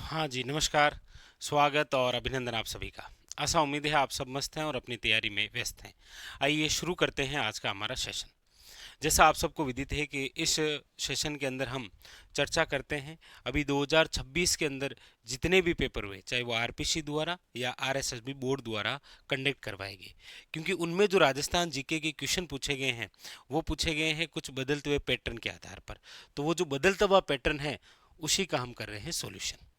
हाँ जी, नमस्कार, स्वागत और अभिनंदन आप सभी का। आशा उम्मीद है आप सब मस्त हैं और अपनी तैयारी में व्यस्त हैं। आइए शुरू करते हैं आज का हमारा सेशन। जैसा आप सबको विदित है कि इस सेशन के अंदर हम चर्चा करते हैं अभी 2026 के अंदर जितने भी पेपर हुए, चाहे वो आरपीसी द्वारा या आरएसएसबी बोर्ड द्वारा कंडक्ट करवाए गए, क्योंकि उनमें जो राजस्थान जीके के क्वेश्चन पूछे गए हैं वो पूछे गए हैं कुछ बदलते हुए पैटर्न के आधार पर। तो वो जो बदलता हुआ पैटर्न है उसी का हम कर रहे हैं सॉल्यूशन।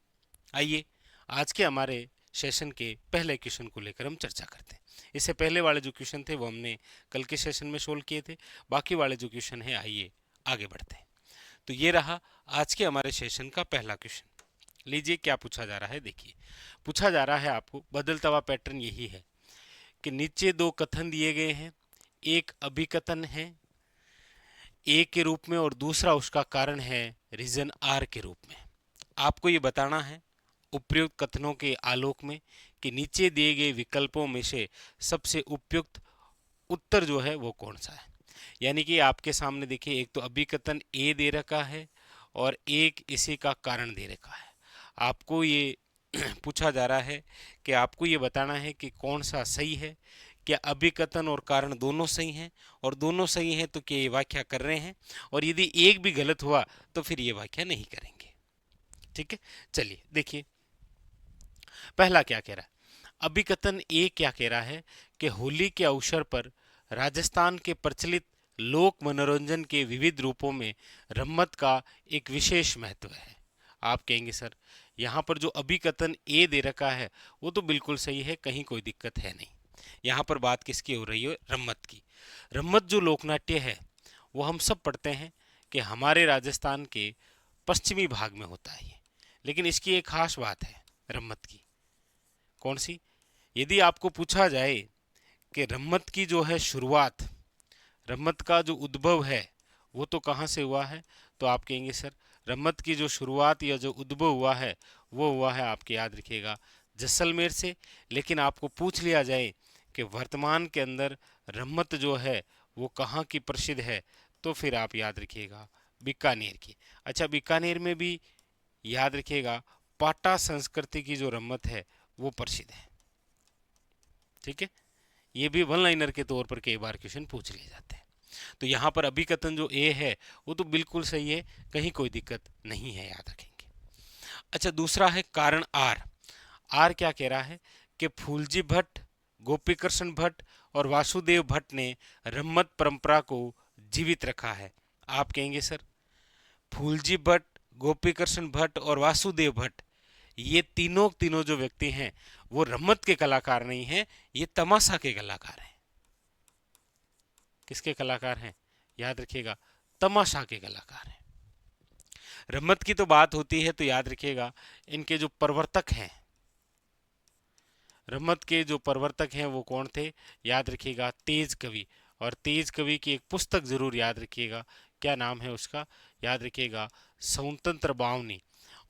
आइए आज के हमारे सेशन के पहले क्वेश्चन को लेकर हम चर्चा करते हैं। इससे पहले वाले जो क्वेश्चन थे वो हमने कल के सेशन में सोल्व किए थे। बाकी वाले जो क्वेश्चन है आइए आगे बढ़ते हैं। तो ये रहा आज के हमारे सेशन का पहला क्वेश्चन। लीजिए क्या पूछा जा रहा है, देखिए पूछा जा रहा है आपको बदलता हुआ पैटर्न यही है कि नीचे दो कथन दिए गए हैं, एक अभिकथन है ए के रूप में और दूसरा उसका कारण है रीजन आर के रूप में। आपको ये बताना है उपयुक्त कथनों के आलोक में कि नीचे दिए गए विकल्पों में से सबसे उपयुक्त उत्तर जो है वो कौन सा है। यानी कि आपके सामने देखिए एक तो अभिकथन ए दे रखा है और एक इसी का कारण दे रखा है। आपको ये पूछा जा रहा है कि आपको ये बताना है कि कौन सा सही है। क्या अभिकथन और कारण दोनों सही हैं, और दोनों सही हैं तो क्या ये व्याख्या कर रहे हैं, और यदि एक भी गलत हुआ तो फिर ये व्याख्या नहीं करेंगे। ठीक है, चलिए देखिए पहला क्या कह रहा है। अभिकथन ए क्या कह रहा है कि होली के अवसर पर राजस्थान के प्रचलित लोक मनोरंजन के विविध रूपों में रम्मत का एक विशेष महत्व है। आप कहेंगे सर यहाँ पर जो अभिकथन ए दे रखा है वो तो बिल्कुल सही है, कहीं कोई दिक्कत है नहीं। यहाँ पर बात किसकी हो रही है, रम्मत की। रम्मत जो लोकनाट्य है वो हम सब पढ़ते हैं कि हमारे राजस्थान के पश्चिमी भाग में होता है ये। लेकिन इसकी एक खास बात है रम्मत की। कौन सी? यदि आपको पूछा जाए कि रम्मत की जो है शुरुआत, रम्मत का जो उद्भव है वो तो कहाँ से हुआ है, तो आप कहेंगे सर रम्मत की जो शुरुआत या जो उद्भव हुआ है वो हुआ है, आपके याद रखिएगा, जैसलमेर से। लेकिन आपको पूछ लिया जाए कि वर्तमान के अंदर रम्मत जो है वो कहाँ की प्रसिद्ध है, तो फिर आप याद रखिएगा बीकानेर की। अच्छा, बीकानेर में भी याद रखिएगा पाटा संस्कृति की जो रम्मत है वो प्रसिद्ध है। ठीक है, ये भी वन लाइनर के तौर पर कई बार क्वेश्चन पूछ लिए जाते हैं। तो यहाँ पर अभिकथन जो ए है वो तो बिल्कुल सही है, कहीं कोई दिक्कत नहीं है, याद रखेंगे। अच्छा, दूसरा है कारण आर। आर क्या कह रहा है कि फूलजी भट्ट, गोपीकृष्ण भट्ट और वासुदेव भट्ट ने रम्मत परंपरा को जीवित रखा है। आप कहेंगे सर फूलजी भट्ट, गोपीकृष्ण भट्ट और वासुदेव भट्ट, ये तीनों तीनों जो व्यक्ति हैं वो रम्मत के कलाकार नहीं हैं, ये तमाशा के कलाकार हैं। किसके कलाकार हैं? याद रखिएगा तमाशा के कलाकार हैं। रम्मत की तो बात होती है तो याद रखिएगा इनके जो प्रवर्तक हैं, रम्मत के जो प्रवर्तक हैं वो कौन थे? याद रखिएगा तेज कवि। और तेज कवि की एक पुस्तक जरूर याद रखिएगा, क्या नाम है उसका? याद रखिएगा स्वतंत्र बावनी।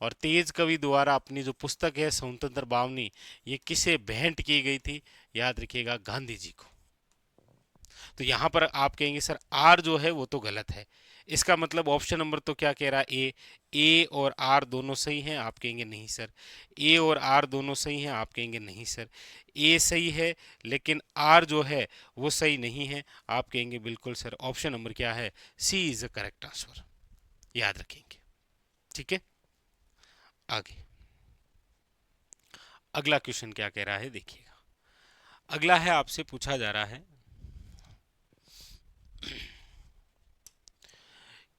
और तेज कवि द्वारा अपनी जो पुस्तक है स्वतंत्र बावनी, ये किसे भेंट की गई थी? याद रखिएगा गांधी जी को। तो यहाँ पर आप कहेंगे सर आर जो है वो तो गलत है। इसका मतलब ऑप्शन नंबर तो क्या कह रहा है? ए और आर दोनों सही हैं। आप कहेंगे नहीं सर। ए और आर दोनों सही हैं। आप कहेंगे नहीं सर। ए सही है लेकिन आर जो है वो सही नहीं है। आप कहेंगे बिल्कुल सर। ऑप्शन नंबर क्या है? सी इज द करेक्ट आंसर। याद रखेंगे। ठीक है, आगे अगला क्वेश्चन क्या कह रहा है देखिएगा। अगला है, आपसे पूछा जा रहा है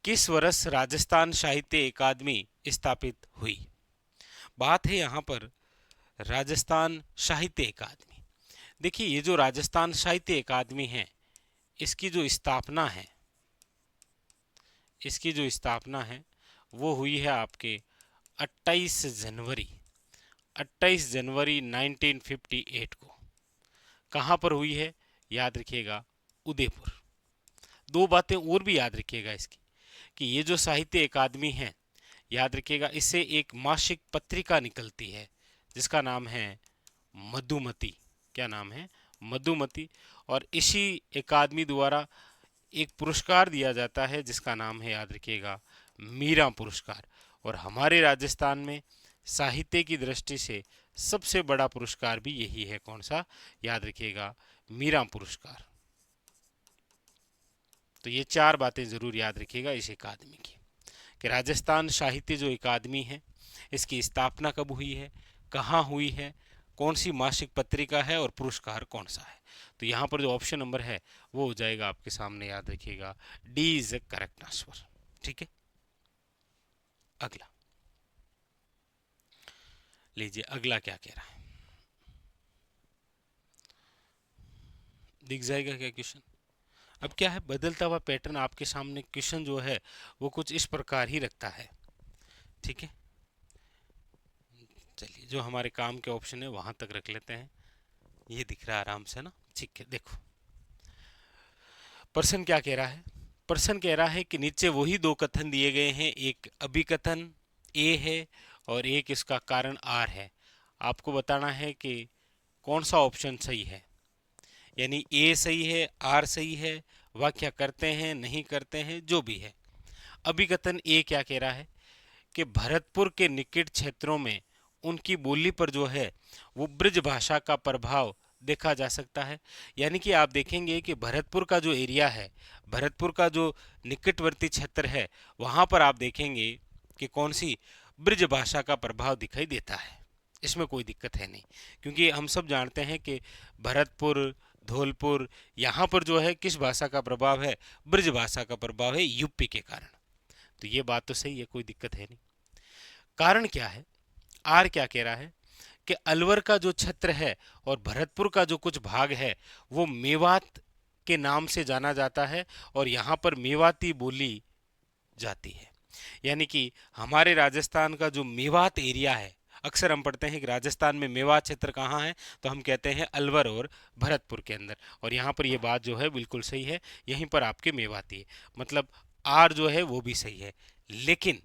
किस वर्ष राजस्थान साहित्य अकादमी स्थापित हुई। बात है यहाँ पर राजस्थान साहित्य अकादमी। देखिए ये जो राजस्थान साहित्य अकादमी है इसकी जो स्थापना है, इसकी जो स्थापना है वो हुई है आपके 28 जनवरी 28 जनवरी 1958 को। कहाँ पर हुई है? याद रखिएगा उदयपुर। दो बातें और भी याद रखिएगा इसकी कि ये जो साहित्य अकादमी है, याद रखिएगा इससे एक मासिक पत्रिका निकलती है जिसका नाम है मधुमती। क्या नाम है? मधुमती। और इसी अकादमी द्वारा एक पुरस्कार दिया जाता है जिसका नाम है, याद रखिएगा, मीरा पुरस्कार। और हमारे राजस्थान में साहित्य की दृष्टि से सबसे बड़ा पुरस्कार भी यही है। कौन सा? याद रखिएगा, मीरा पुरस्कार। तो ये चार बातें जरूर याद रखिएगा इस अकादमी की, कि राजस्थान साहित्य जो अकादमी है, इसकी स्थापना कब हुई है, कहाँ हुई है, कौन सी मासिक पत्रिका है और पुरस्कार कौन सा है। तो यहाँ पर जो ऑप्शन नंबर है वो हो जाएगा आपके सामने, याद रखिएगा, D is a correct answer. ठीक है, अगला लीजिए, अगला क्या कह रहा है, दिख जाएगा क्या क्वेश्चन? अब क्या है, बदलता हुआ पैटर्न आपके सामने क्वेश्चन जो है वो कुछ इस प्रकार ही रखता है। ठीक है, चलिए जो हमारे काम के ऑप्शन है वहां तक रख लेते हैं। ये दिख रहा है आराम से ना? ठीक है, देखो प्रश्न क्या कह रहा है। प्रश्न कह रहा है कि नीचे वही दो कथन दिए गए हैं, एक अभिकथन ए है और एक इसका कारण आर है। आपको बताना है कि कौन सा ऑप्शन सही है, यानी ए सही है, आर सही है, व्याख्या करते हैं नहीं करते हैं, जो भी है। अभिकथन ए क्या कह रहा है कि भरतपुर के निकट क्षेत्रों में उनकी बोली पर जो है वो ब्रज भाषा का प्रभाव देखा जा सकता है। यानी कि आप देखेंगे कि भरतपुर का जो एरिया है, भरतपुर का जो निकटवर्ती क्षेत्र है, वहां पर आप देखेंगे कि कौन सी ब्रज भाषा का प्रभाव दिखाई देता है। इसमें कोई दिक्कत है नहीं, क्योंकि हम सब जानते हैं कि भरतपुर, धौलपुर, यहाँ पर जो है किस भाषा का प्रभाव है, ब्रज भाषा का प्रभाव है, यूपी के कारण। तो ये बात तो सही है, कोई दिक्कत है नहीं। कारण क्या है, आर क्या कह रहा है कि अलवर का जो क्षेत्र है और भरतपुर का जो कुछ भाग है वो मेवात के नाम से जाना जाता है और यहाँ पर मेवाती बोली जाती है। यानी कि हमारे राजस्थान का जो मेवात एरिया है, अक्सर हम पढ़ते हैं कि राजस्थान में मेवात क्षेत्र कहाँ है, तो हम कहते हैं अलवर और भरतपुर के अंदर। और यहाँ पर ये बात जो है बिल्कुल सही है, यहीं पर आपके मेवाती है, मतलब आर जो है वो भी सही है। लेकिन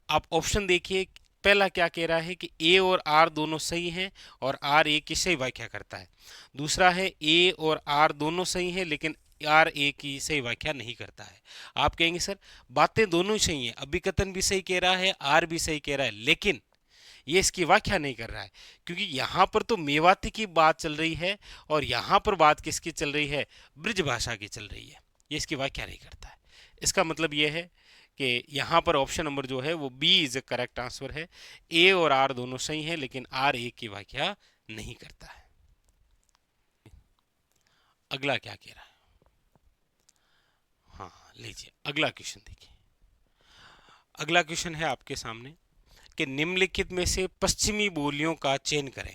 आप ऑप्शन देखिए, पहला क्या कह रहा है कि ए और आर दोनों सही हैं और आर ए की सही व्याख्या करता है। दूसरा है ए और आर दोनों सही हैं लेकिन आर ए की सही व्याख्या नहीं करता है। आप कहेंगे सर बातें दोनों ही सही हैं, अभिकथन भी सही कह रहा है, आर भी सही कह रहा है, लेकिन ये इसकी व्याख्या नहीं कर रहा है, क्योंकि यहाँ पर तो मेवाती की बात चल रही है और यहाँ पर बात किसकी चल रही है, ब्रज भाषा की चल रही है। ये इसकी व्याख्या नहीं करता है। इसका मतलब ये है कि यहाँ पर ऑप्शन नंबर जो है वो B is a correct answer है। ए और आर दोनों सही हैं लेकिन आर ए की व्याख्या नहीं करता है। अगला क्या कह रहा है, हाँ लीजिए अगला क्वेश्चन देखिए। अगला क्वेश्चन है आपके सामने कि निम्नलिखित में से पश्चिमी बोलियों का चयन करें।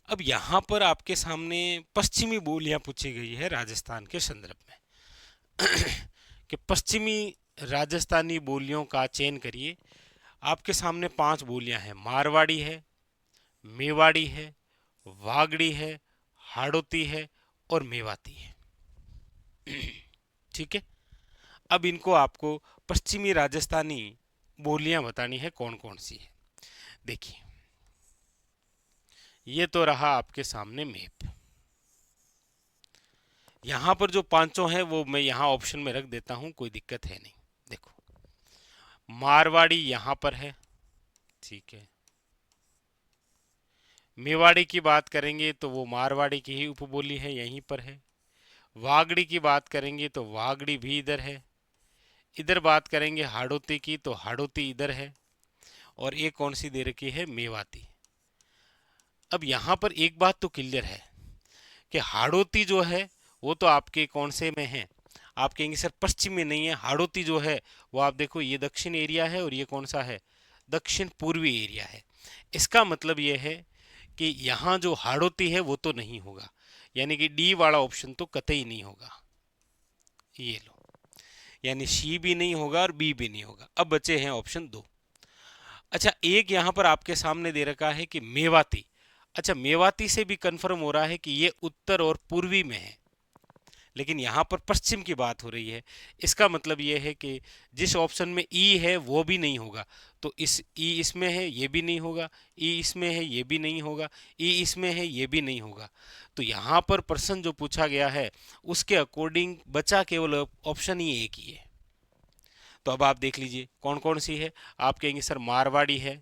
अब यहाँ पर आपके सामने पश्चिमी बोलियां पूछी गई है राजस्थान के संदर्भ में कि पश्चिमी राजस्थानी बोलियों का चयन करिए। आपके सामने 5 बोलियां हैं, मारवाड़ी है, मेवाड़ी है, वागड़ी है, हाड़ौती है और मेवाती है। ठीक है, अब इनको आपको पश्चिमी राजस्थानी बोलियां बतानी है कौन कौन सी है। देखिए ये तो रहा आपके सामने मैप। यहां पर जो पांचों हैं वो मैं यहां ऑप्शन में रख देता हूं, कोई दिक्कत है नहीं। देखो मारवाड़ी यहां पर है, ठीक है, मेवाड़ी की बात करेंगे तो वो मारवाड़ी की ही उपबोली है, यहीं पर है। वागड़ी की बात करेंगे तो वागड़ी भी इधर है। इधर बात करेंगे हाड़ौती की तो हाड़ौती इधर है। और एक कौन सी दे रखी है, मेवाती। अब यहां पर एक बात तो क्लियर है कि हाड़ौती जो है वो तो आपके कौन से में है, आप कहेंगे सर पश्चिम में नहीं है। हाड़ौती जो है वो आप देखो ये दक्षिण एरिया है और ये कौन सा है, दक्षिण पूर्वी एरिया है। इसका मतलब ये है कि यहाँ जो हाड़ौती है वो तो नहीं होगा, यानी कि डी वाला ऑप्शन तो कतई नहीं होगा। ये लो, यानी सी भी नहीं होगा और बी भी नहीं होगा। अब बचे हैं ऑप्शन 2। अच्छा एक यहाँ पर आपके सामने दे रखा है कि मेवाती। अच्छा मेवाती से भी कंफर्म हो रहा है कि ये उत्तर और पूर्वी में है, लेकिन यहाँ पर पश्चिम की बात हो रही है। इसका मतलब ये है कि जिस ऑप्शन में ई है वो भी नहीं होगा, तो इस ई इसमें है ये भी नहीं होगा, ई इसमें है ये भी नहीं होगा, ई इसमें है ये भी नहीं होगा। तो यहाँ पर प्रश्न जो पूछा गया है उसके अकॉर्डिंग बचा केवल ऑप्शन ही एक ही है। तो अब आप देख लीजिए कौन कौन सी है। आप कहेंगे सर मारवाड़ी है,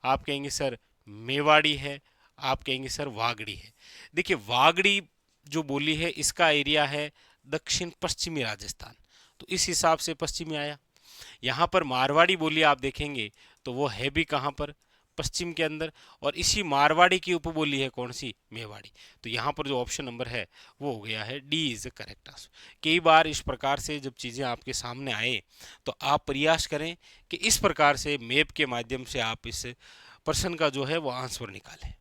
आप कहेंगे सर मेवाड़ी है, आप कहेंगे सर वागड़ी है। देखिए वागड़ी जो बोली है इसका एरिया है दक्षिण पश्चिमी राजस्थान, तो इस हिसाब से पश्चिमी आया। यहाँ पर मारवाड़ी बोली आप देखेंगे तो वो है भी कहाँ पर, पश्चिम के अंदर, और इसी मारवाड़ी की उपबोली है कौन सी, मेवाड़ी। तो यहाँ पर जो ऑप्शन नंबर है वो हो गया है D is the correct answer. कई बार इस प्रकार से जब चीज़ें आपके सामने आए तो आप प्रयास करें कि इस प्रकार से मैप के माध्यम से आप इस प्रश्न का जो है वो आंसर निकालें,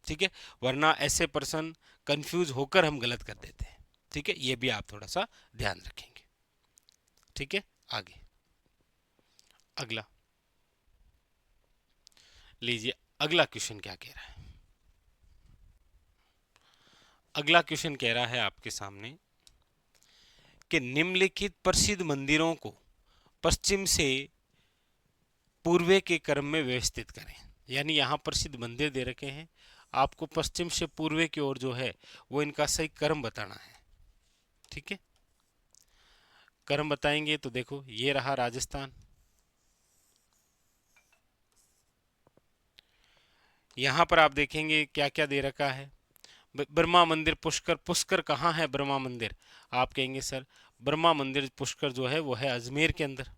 ठीक है, वरना ऐसे पर्सन कंफ्यूज होकर हम गलत कर देते हैं, ठीक है, ये भी आप थोड़ा सा ध्यान रखेंगे, ठीक है। आगे अगला लीजिए, अगला क्वेश्चन क्या कह रहा है। अगला क्वेश्चन कह रहा है आपके सामने कि निम्नलिखित प्रसिद्ध मंदिरों को पश्चिम से पूर्व के क्रम में व्यवस्थित करें। यानी यहाँ प्रसिद्ध मंदिर दे रखे हैं, आपको पश्चिम से पूर्व की ओर जो है वो इनका सही क्रम बताना है, ठीक है। क्रम बताएंगे तो देखो ये रहा राजस्थान, यहाँ पर आप देखेंगे क्या क्या दे रखा है, ब्रह्मा मंदिर पुष्कर। पुष्कर कहाँ है ब्रह्मा मंदिर, आप कहेंगे सर ब्रह्मा मंदिर पुष्कर जो है वो है अजमेर के अंदर।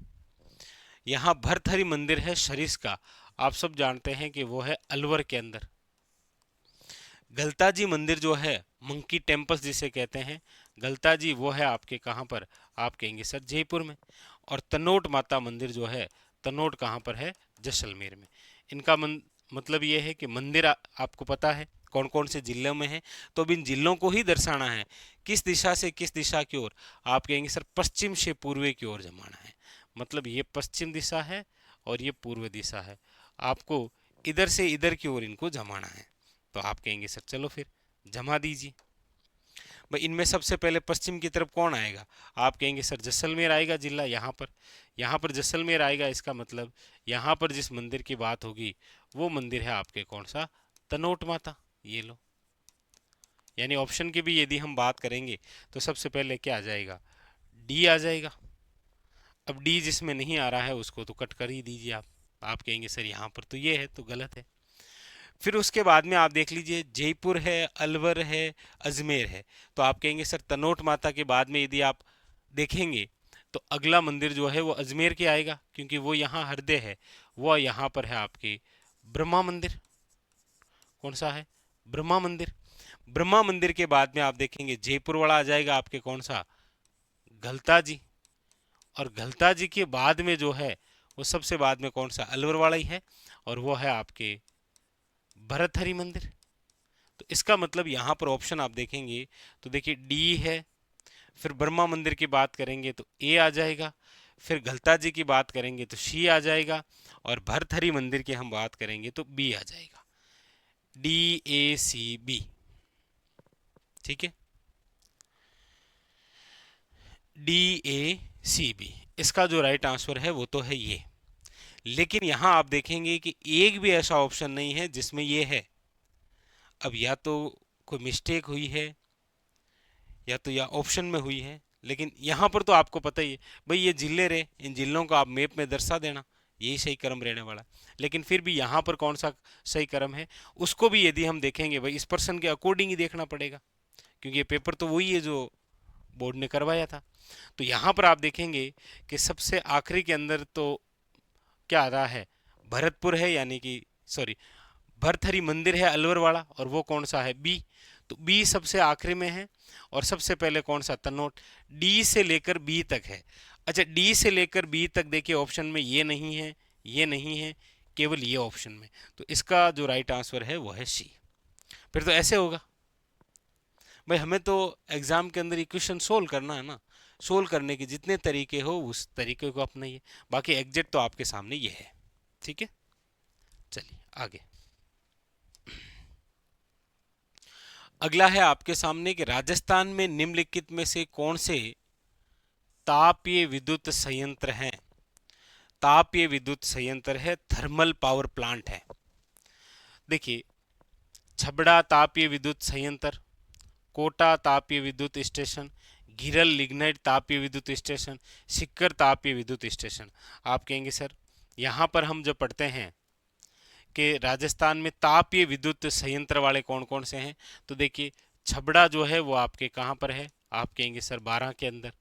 यहाँ भरथरी मंदिर है शरीस का, आप सब जानते हैं कि वो है अलवर के अंदर। गलताजी मंदिर जो है मंकी टेम्पल जिसे कहते हैं, गलताजी वो है आपके कहाँ पर, आप कहेंगे सर जयपुर में। और तनोट माता मंदिर जो है, तनोट कहाँ पर है, जैसलमेर में। इनका मतलब ये है कि मंदिर आपको पता है कौन कौन से जिलों में है, तो अब इन जिलों को ही दर्शाना है किस दिशा से किस दिशा की ओर, आप कहेंगे सर पश्चिम से पूर्व की ओर जमाना है। मतलब ये पश्चिम दिशा है और ये पूर्व दिशा है, आपको इधर से इधर की ओर इनको जमाना है। तो आप कहेंगे सर चलो फिर जमा दीजिए। भाई इनमें सबसे पहले पश्चिम की तरफ कौन आएगा, आप कहेंगे सर जैसलमेर आएगा जिला, यहाँ पर जैसलमेर आएगा। इसका मतलब यहाँ पर जिस मंदिर की बात होगी वो मंदिर है आपके कौन सा, तनोट माता, ये लो। यानी ऑप्शन की भी यदि हम बात करेंगे तो सबसे पहले क्या आ जाएगा, डी आ जाएगा। अब डी जिसमें नहीं आ रहा है उसको तो कट कर ही दीजिए आप कहेंगे सर यहाँ पर तो ये है, तो गलत है। फिर उसके बाद में आप देख लीजिए जयपुर है, अलवर है, अजमेर है, तो आप कहेंगे सर तनोट माता के बाद में यदि आप देखेंगे तो अगला मंदिर जो है वो अजमेर के आएगा, क्योंकि वो यहाँ हृदय है, वो यहाँ पर है आपके ब्रह्मा मंदिर। कौन सा है, ब्रह्मा मंदिर। ब्रह्मा मंदिर के बाद में आप देखेंगे जयपुर वाला आ जाएगा आपके कौन सा, गलता जी। और गलता जी के बाद में जो है वो सबसे बाद में कौन सा, अलवर वाला ही है, और वो है आपके भरतहरि मंदिर। तो इसका मतलब यहाँ पर ऑप्शन आप देखेंगे तो देखिए डी है, फिर ब्रह्मा मंदिर की बात करेंगे तो ए आ जाएगा, फिर गलता जी की बात करेंगे तो सी आ जाएगा, और भरथरी मंदिर की हम बात करेंगे तो बी आ जाएगा, डी ए सी बी, ठीक है, डी ए सी बी इसका जो राइट आंसर है वो तो है ये। लेकिन यहाँ आप देखेंगे कि एक भी ऐसा ऑप्शन नहीं है जिसमें ये है। अब या तो कोई मिस्टेक हुई है या तो या ऑप्शन में हुई है, लेकिन यहाँ पर तो आपको पता ही है भाई ये जिले रहे, इन जिलों को आप मैप में दर्शा देना, यही सही क्रम रहने वाला। लेकिन फिर भी यहाँ पर कौन सा सही क्रम है उसको भी यदि हम देखेंगे भाई इस पर्सन के अकॉर्डिंग ही देखना पड़ेगा, क्योंकि ये पेपर तो वही है जो बोर्ड ने करवाया था। तो यहाँ पर आप देखेंगे कि सबसे आखिरी के अंदर तो क्या आ रहा है, भरतपुर है, यानी कि सॉरी भरथरी मंदिर है अलवर वाला, और वो कौन सा है, बी। तो बी सबसे आखिरी में है, और सबसे पहले कौन सा, तन्नौट। डी से लेकर बी तक है। अच्छा डी से लेकर बी तक देखिए ऑप्शन में ये नहीं है, ये नहीं है, केवल ये ऑप्शन में। तो इसका जो राइट आंसर है वो है सी। फिर तो ऐसे होगा भाई, हमें तो एग्जाम के अंदर इक्वेशन सोल्व करना है ना, सोल्व करने के जितने तरीके हो उस तरीके को अपनाइए, बाकी एग्जैक्ट तो आपके सामने ये है, ठीक है। चलिए आगे अगला है आपके सामने कि राजस्थान में निम्नलिखित में से कौन से तापीय विद्युत संयंत्र हैं। तापीय विद्युत संयंत्र है, थर्मल पावर प्लांट है। देखिए छबड़ा तापीय विद्युत संयंत्र, कोटा तापीय विद्युत स्टेशन, घिरल लिग्नाइट तापीय विद्युत स्टेशन, सिक्कर तापीय विद्युत स्टेशन। आप कहेंगे सर यहाँ पर हम जब पढ़ते हैं कि राजस्थान में तापीय विद्युत संयंत्र वाले कौन कौन से हैं। तो देखिए छबड़ा जो है वो आपके कहाँ पर है, आप कहेंगे सर 12 के अंदर।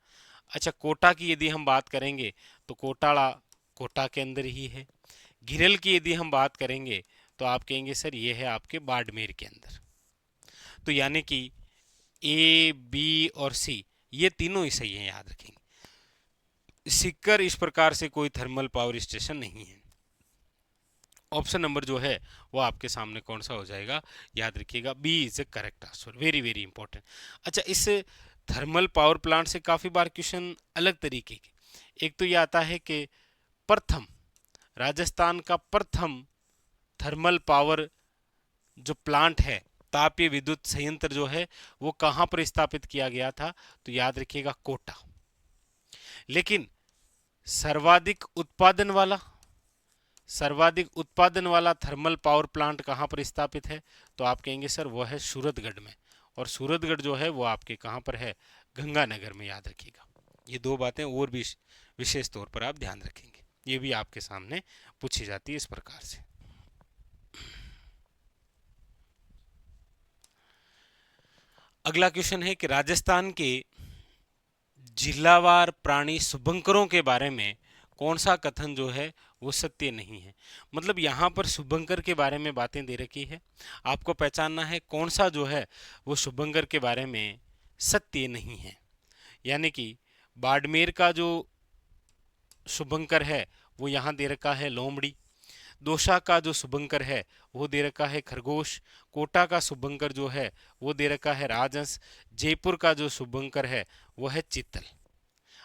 अच्छा कोटा की यदि हम बात करेंगे तो कोटाला कोटा के अंदर ही है। घिरल की यदि हम बात करेंगे तो आप कहेंगे सर ये है आपके बाड़मेर के अंदर। तो यानी कि ए बी और सी ये तीनों ही सही हैं, याद रखेंगे। सिक्कर इस प्रकार से कोई थर्मल पावर स्टेशन नहीं है। ऑप्शन नंबर जो है वो आपके सामने कौन सा हो जाएगा, याद रखिएगा B is a correct answer, very very important. अच्छा इस थर्मल पावर प्लांट से काफ़ी बार क्वेश्चन अलग तरीके के, एक तो ये आता है कि प्रथम राजस्थान का प्रथम थर्मल पावर जो प्लांट है, तापीय विद्युत संयंत्र जो है वो कहाँ पर स्थापित किया गया था, तो याद रखिएगा कोटा। लेकिन सर्वाधिक उत्पादन वाला थर्मल पावर प्लांट कहाँ पर स्थापित है, तो आप कहेंगे सर वो है सूरतगढ़ में। और सूरतगढ़ जो है वो आपके कहाँ पर है, गंगानगर में, याद रखिएगा। ये दो बातें और भी विशेष तौर पर आप ध्यान रखेंगे, ये भी आपके सामने पूछी जाती है इस प्रकार से। अगला क्वेश्चन है कि राजस्थान के जिलावार प्राणी शुभंकरों के बारे में कौन सा कथन जो है वो सत्य नहीं है। मतलब यहाँ पर शुभंकर के बारे में बातें दे रखी है, आपको पहचानना है कौन सा जो है वो शुभंकर के बारे में सत्य नहीं है। यानी कि बाड़मेर का जो शुभंकर है वो यहाँ दे रखा है लोमड़ी, दोसा का जो शुभंकर है वो दे रखा है खरगोश, कोटा का शुभंकर जो है वो दे रखा है राजहंस, जयपुर का जो शुभंकर है वो है चित्तल।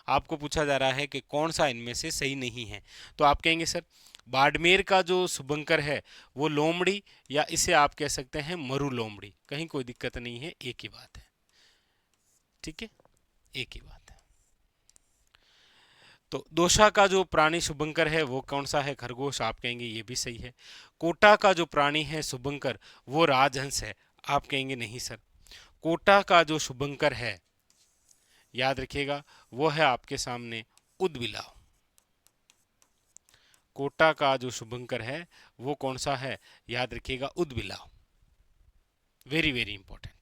आपको पूछा जा रहा है कि कौन सा इनमें से सही नहीं है, तो आप कहेंगे सर बाड़मेर का जो शुभंकर है वो लोमड़ी, या इसे आप कह सकते हैं मरु लोमड़ी, कहीं कोई दिक्कत नहीं है, एक ही बात है। ठीक है, एक ही बात है। तो दोसा का जो प्राणी शुभंकर है वो कौन सा है, खरगोश, आप कहेंगे ये भी सही है। कोटा का जो प्राणी है शुभंकर वो राजहंस है, आप कहेंगे नहीं सर। कोटा का जो शुभंकर है याद रखिएगा वो है आपके सामने उदबिलाव। कोटा का जो शुभंकर है वो कौन सा है, याद रखिएगा उदबिलाव, वेरी वेरी इंपॉर्टेंट।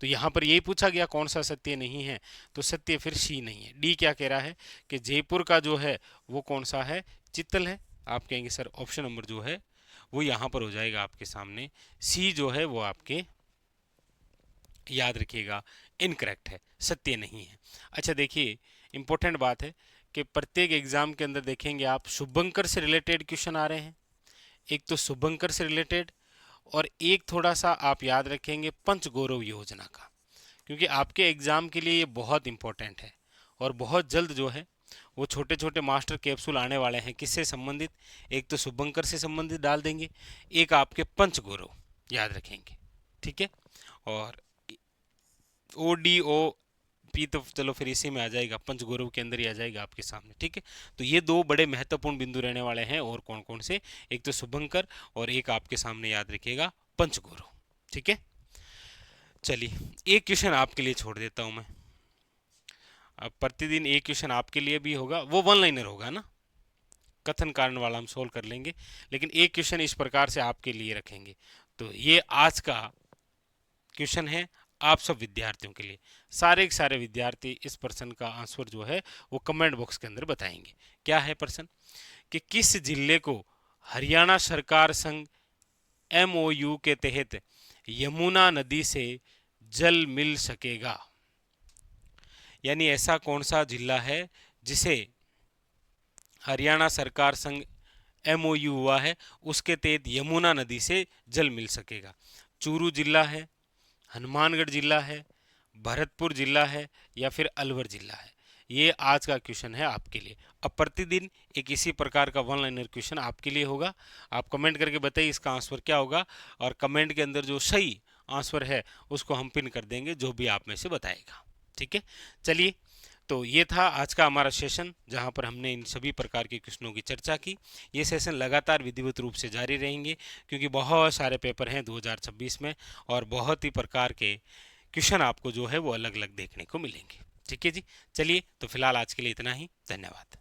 तो यहां पर यही पूछा गया कौन सा सत्य नहीं है, तो सत्य फिर सी नहीं है। डी क्या कह रहा है कि जयपुर का जो है वो कौन सा है, चित्तल है, आप कहेंगे सर ऑप्शन नंबर जो है वो यहां पर हो जाएगा आपके सामने सी जो है वो आपके, याद रखिएगा, इनकरेक्ट है, सत्य नहीं है। अच्छा देखिए इंपॉर्टेंट बात है कि प्रत्येक एग्जाम के अंदर देखेंगे आप शुभंकर से रिलेटेड क्वेश्चन आ रहे हैं, एक तो शुभंकर से रिलेटेड और एक थोड़ा सा आप याद रखेंगे पंचगौरव योजना का, क्योंकि आपके एग्जाम के लिए ये बहुत इंपॉर्टेंट है। और बहुत जल्द जो है वो छोटे छोटे मास्टर कैप्सूल आने वाले हैं, किससे संबंधित, एक तो शुभंकर से संबंधित डाल देंगे, एक आपके पंचगौरव, याद रखेंगे। ठीक है, और ओ डी ओ पी तो चलो फिर इसी में आ जाएगा, पंचगौरव के अंदर ही आ जाएगा आपके सामने। ठीक है, तो ये दो बड़े महत्वपूर्ण बिंदु रहने वाले हैं, और कौन कौन से, एक तो शुभंकर और एक आपके सामने याद रखिएगा पंचगौरव। ठीक है, चलिए एक क्वेश्चन आपके लिए छोड़ देता हूं मैं। अब प्रतिदिन एक क्वेश्चन आपके लिए भी होगा, वो वन लाइनर होगा ना, कथन कारण वाला हम सोल्व कर लेंगे, लेकिन एक क्वेश्चन इस प्रकार से आपके लिए रखेंगे। तो ये आज का क्वेश्चन है आप सब विद्यार्थियों के लिए। सारे के सारे विद्यार्थी इस प्रश्न का आंसर जो है वो कमेंट बॉक्स के अंदर बताएंगे। क्या है प्रश्न कि किस जिले को हरियाणा सरकार संग MOU के तहत यमुना नदी से जल मिल सकेगा। यानी ऐसा कौन सा जिला है जिसे हरियाणा सरकार संग MOU हुआ है, उसके तहत यमुना नदी से जल मिल सकेगा। चूरू जिला है, हनुमानगढ़ जिला है, भरतपुर जिला है, या फिर अलवर जिला है। ये आज का क्वेश्चन है आपके लिए। अब प्रतिदिन एक इसी प्रकार का वन लाइनर क्वेश्चन आपके लिए होगा। आप कमेंट करके बताइए इसका आंसर क्या होगा, और कमेंट के अंदर जो सही आंसर है उसको हम पिन कर देंगे, जो भी आप में से बताएगा। ठीक है, चलिए तो ये था आज का हमारा सेशन, जहां पर हमने इन सभी प्रकार के क्वेश्चनों की चर्चा की। ये सेशन लगातार विधिवत रूप से जारी रहेंगे, क्योंकि बहुत सारे पेपर हैं 2026 में, और बहुत ही प्रकार के क्वेश्चन आपको जो है वो अलग अलग देखने को मिलेंगे। ठीक है जी, चलिए तो फिलहाल आज के लिए इतना ही, धन्यवाद।